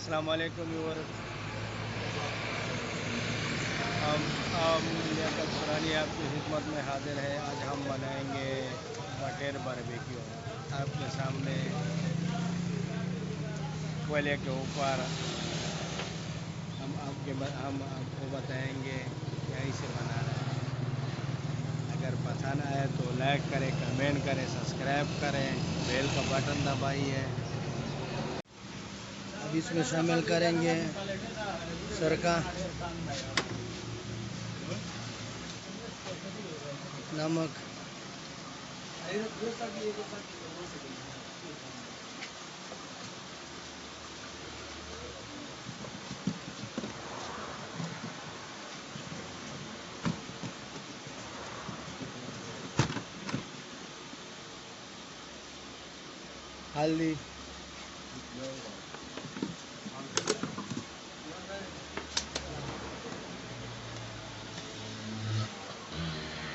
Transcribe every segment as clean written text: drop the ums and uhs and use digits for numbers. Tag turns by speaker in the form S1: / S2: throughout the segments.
S1: अस्सलाम वालेकुम व्यूअर। हम लियाकत पुरानी आपकी खिदमत में हाजिर है। आज हम बनाएंगे बटेर बारबेक्यू आपके सामने कोयले के ऊपर। हम आपको बताएंगे यहीं से बना रहे हैं। अगर पसंद आए तो लाइक करें, कमेंट करें, सब्सक्राइब करें, बेल का बटन दबाइए। अब इसमें शामिल करेंगे सरका, नमक, हल्दी,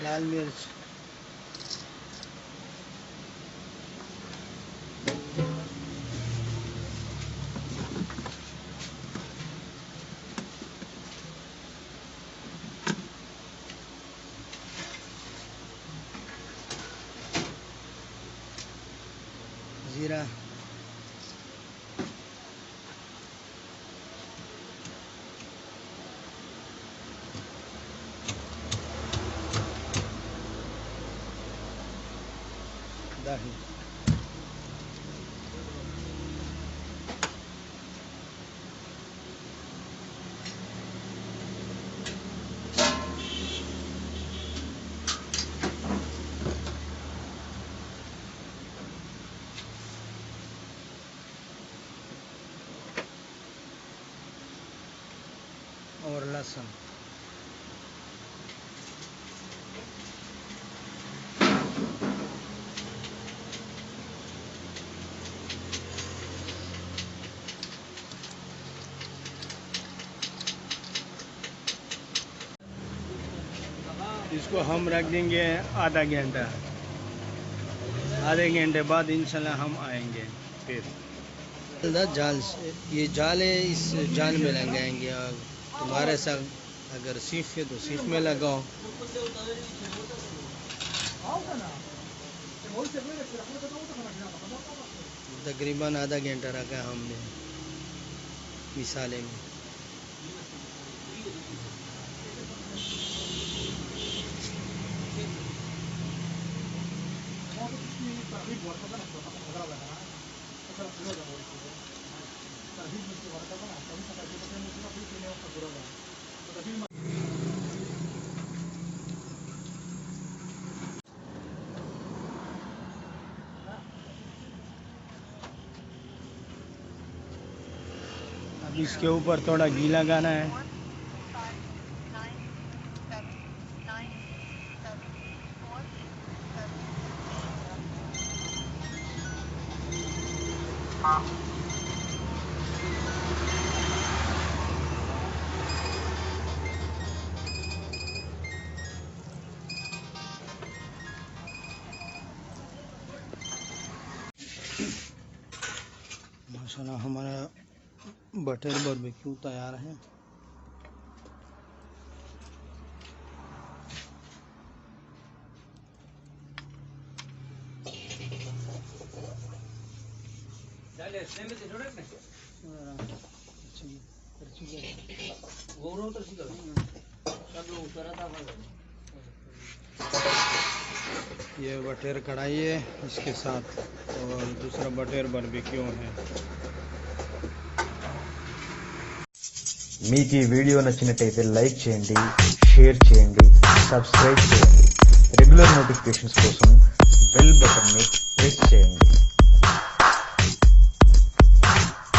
S1: लाल मिर्च, जीरा, दही, और लहसुन। इसको हम रख देंगे आधा घंटा। आधे घंटे बाद इंशाल्लाह हम आएंगे फिर। जाल से ये जाल है, इस जाल में लगाएंगे। और तुम्हारे साथ अगर सीफ है तो सीफ में लगाओ। तकरीबन आधा घंटा रखा हमने मिसाले में। अब इसके ऊपर थोड़ा घी लगाना है। माशाल्लाह हमारा बटर बारबेक्यू तैयार है। ये बटेर कढ़ाई है इसके साथ, और दूसरा बटेर बारबेक्यू है।
S2: మీకు ఈ వీడియో నచ్చినట్లయితే లైక్ చేయండి, షేర్ చేయండి, సబ్స్క్రైబ్ చేయండి. రెగ్యులర్ నోటిఫికేషన్స్ కోసం బెల్ బటన్ని ప్రెస్ చేయండి.